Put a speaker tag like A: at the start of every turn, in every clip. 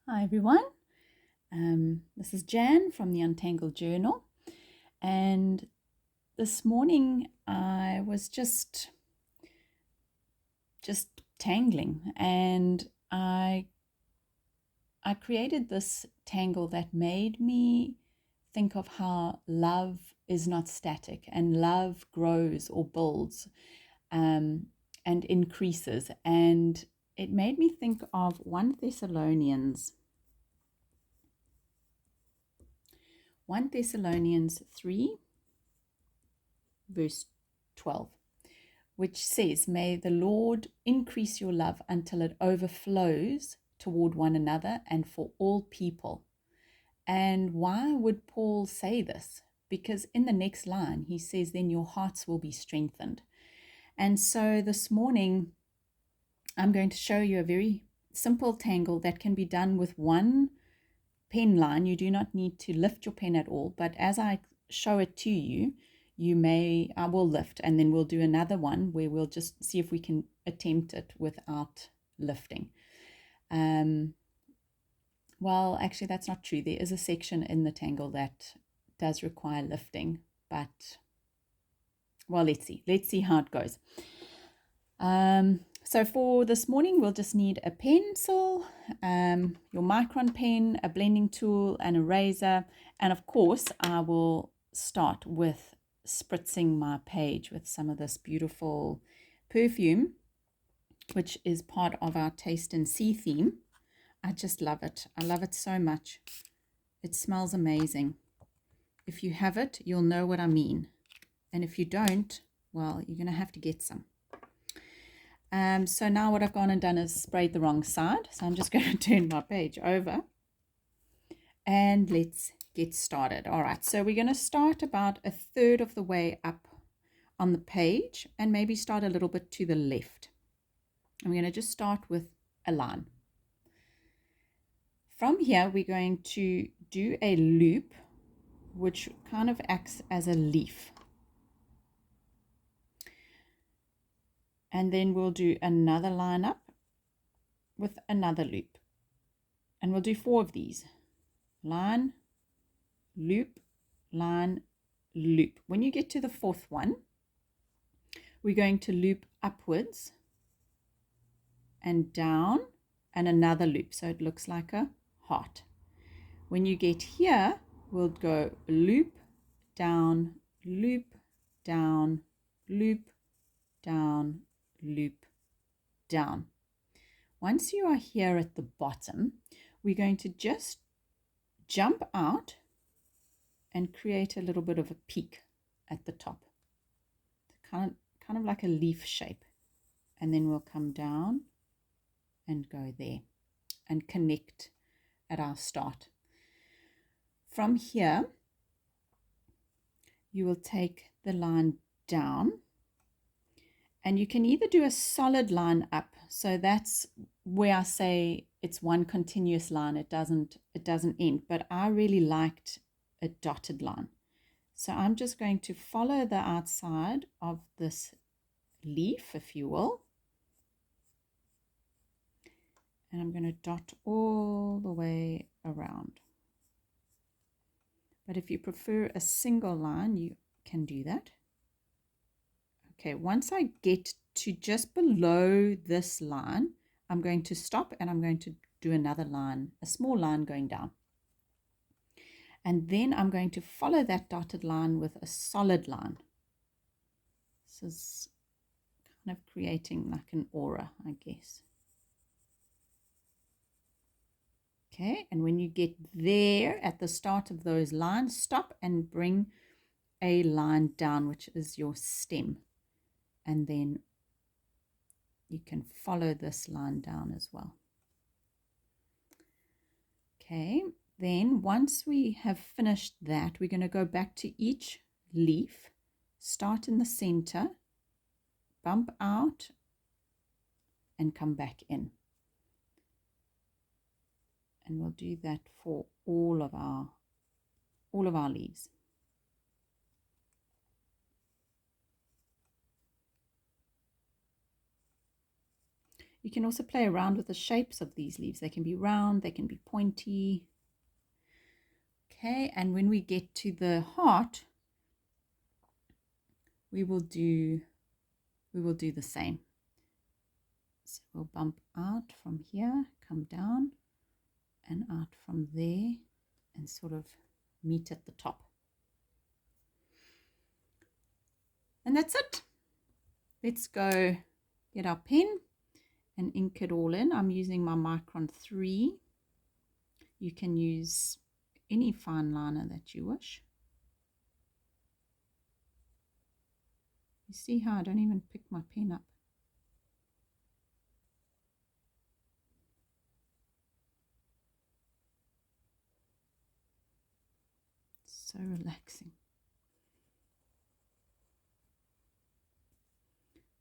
A: Hi everyone, this is Jan from the Untangled Journal, and this morning I was just tangling, and I created this tangle that made me think of how love is not static, and love grows or builds and increases, and it made me think of 1 Thessalonians 3, verse 12, which says, "May the Lord increase your love until it overflows toward one another and for all people." And why would Paul say this? Because in the next line, he says, "Then your hearts will be strengthened." And so this morning, I'm going to show you a very simple tangle that can be done with one pen line. You do not need to lift your pen at all, but as I show it to you, I will lift, and then we'll do another one where we'll just see if we can attempt it without lifting. Well, actually, that's not true. There is a section in the tangle that does require lifting, but well, let's see how it goes. So for this morning, we'll just need a pencil, your micron pen, a blending tool, an eraser, and of course, I will start with spritzing my page with some of this beautiful perfume, which is part of our Taste and See theme. I just love it. I love it so much. It smells amazing. If you have it, you'll know what I mean. And if you don't, well, you're going to have to get some. So now what I've gone and done is sprayed the wrong side. So I'm just going to turn my page over. And let's get started. All right, so we're going to start about a third of the way up on the page and maybe start a little bit to the left. I'm going to just start with a line. From here, we're going to do a loop, which kind of acts as a leaf. And then we'll do another line up with another loop. And we'll do 4 of these. Line, loop, line, loop. When you get to the 4th one, we're going to loop upwards and down and another loop. So it looks like a heart. When you get here, we'll go loop, down, loop, down, loop, down, loop, down. Once you are here at the bottom, we're going to just jump out and create a little bit of a peak at the top, kind of like a leaf shape, and then we'll come down and go there and connect at our start. From here, you will take the line down, and you can either do a solid line up, so that's where I say it's one continuous line, it doesn't end, but I really liked a dotted line. So I'm just going to follow the outside of this leaf, if you will, and I'm going to dot all the way around. But if you prefer a single line, you can do that. Okay, once I get to just below this line, I'm going to stop and I'm going to do another line, a small line going down. And then I'm going to follow that dotted line with a solid line. This is kind of creating like an aura, I guess. Okay, and when you get there at the start of those lines, stop and bring a line down, which is your stem. And then you can follow this line down as well. Okay, then once we have finished that, we're going to go back to each leaf, start in the center, bump out, and come back in. And we'll do that for all of our leaves. You can also play around with the shapes of these leaves. They can be round, they can be pointy. Okay, and when we get to the heart, we will do the same. So we'll bump out from here, come down, and out from there, and sort of meet at the top. And that's it. Let's go get our pen and ink it all in. I'm using my Micron 3. You can use any fine liner that you wish. You see how I don't even pick my pen up? So relaxing.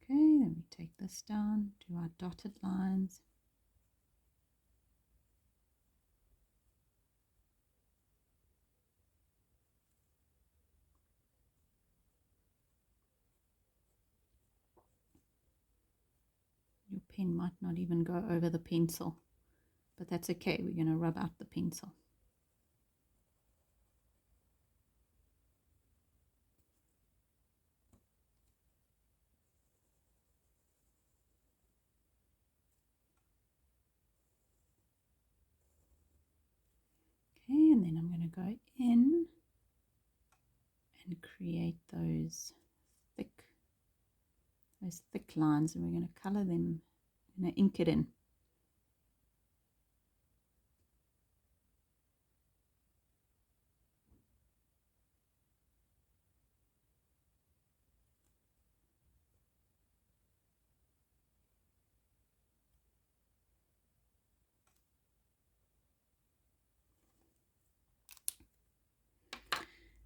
A: Okay, then we take this down, do our dotted lines. Your pen might not even go over the pencil, but that's okay. We're going to rub out the pencil. Okay, and then I'm going to go in and create those thick lines, and we're going to color them, we're going to ink it in.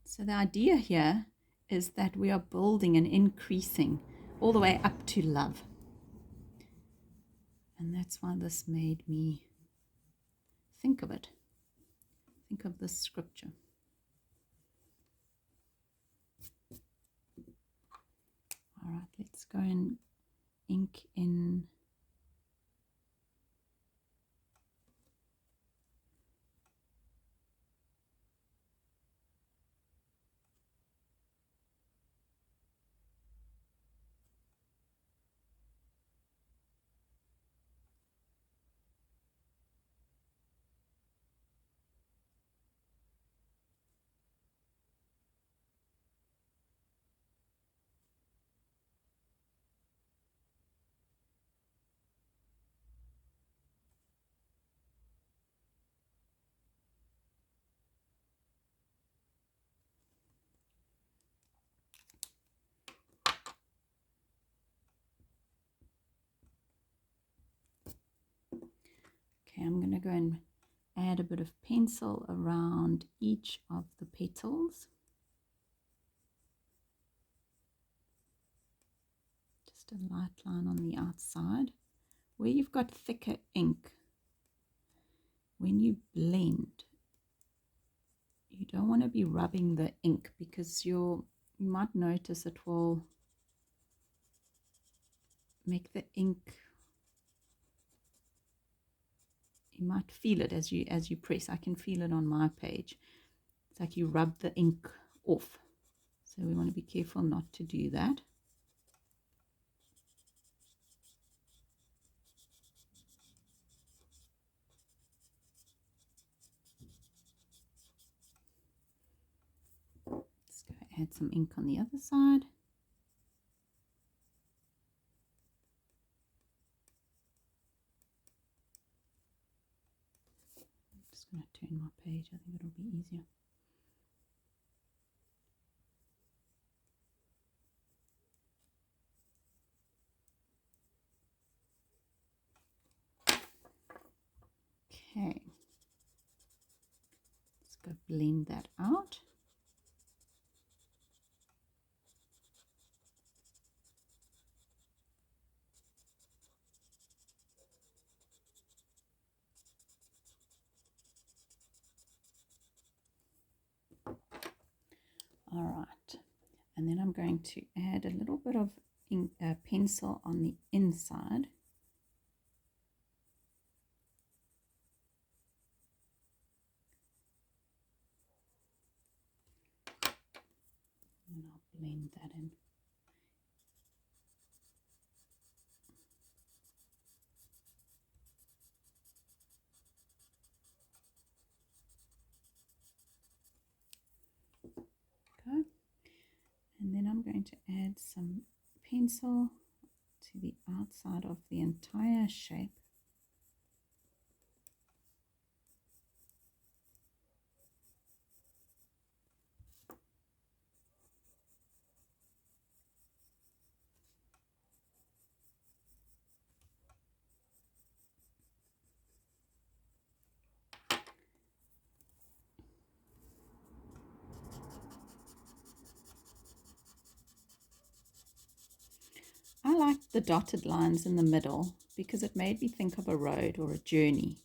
A: So the idea here is that we are building and increasing all the way up to love. And that's why this made me think of it. Think of this scripture. All right, let's go and ink in Okay, I'm going to go and add a bit of pencil around each of the petals. Just a light line on the outside. Where you've got thicker ink, when you blend, you don't want to be rubbing the ink, because you might notice it will make the ink, you might feel it as you press. I can feel it on my page. It's like you rub the ink off. So we want to be careful not to do that. Let's go add some ink on the other side. I'm just going to turn my page. I think it'll be easier. Okay, let's go blend that out. All right, and then I'm going to add a little bit of ink, pencil on the inside. And I'll blend that in. Okay. And then I'm going to add some pencil to the outside of the entire shape. I like the dotted lines in the middle because it made me think of a road or a journey.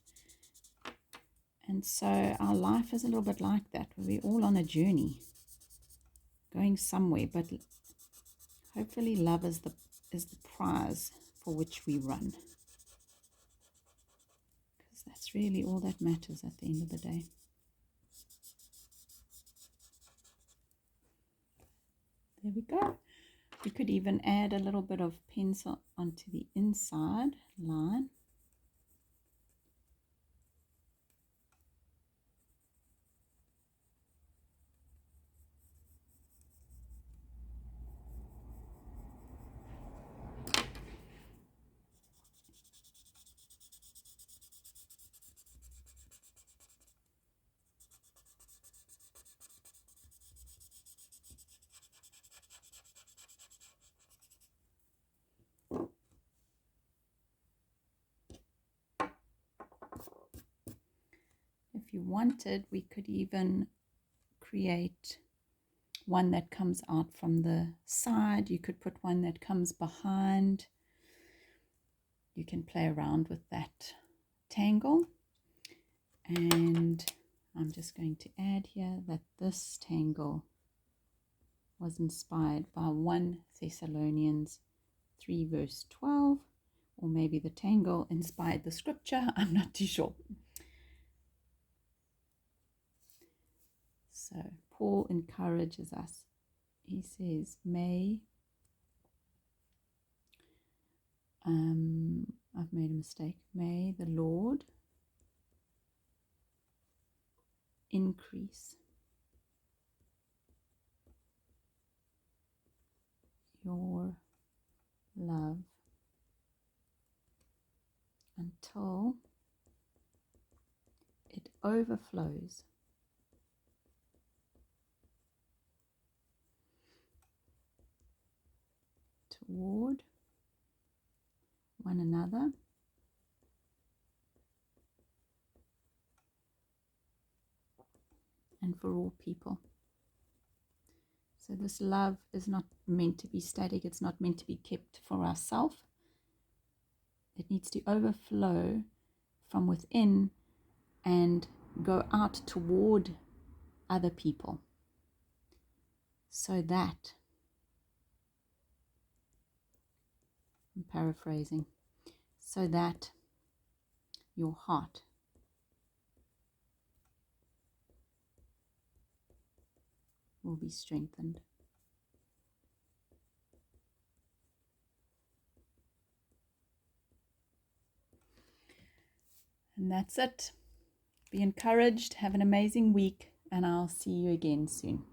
A: And so our life is a little bit like that, where we're all on a journey, going somewhere, but hopefully love is the prize for which we run. Because that's really all that matters at the end of the day. There we go. We could even add a little bit of pencil onto the inside line. If you wanted, we could even create one that comes out from the side. You could put one that comes behind. You can play around with that tangle. And I'm just going to add here that this tangle was inspired by 1 Thessalonians 3 verse 12, or maybe the tangle inspired the scripture. I'm not too sure. So Paul encourages us. He says, I've made a mistake. May the Lord increase your love until it overflows toward one another and for all people. So this love is not meant to be static. It's not meant to be kept for ourselves. It needs to overflow from within and go out toward other people, so that, I'm paraphrasing, so that your heart will be strengthened. And that's it. Be encouraged. Have an amazing week, and I'll see you again soon.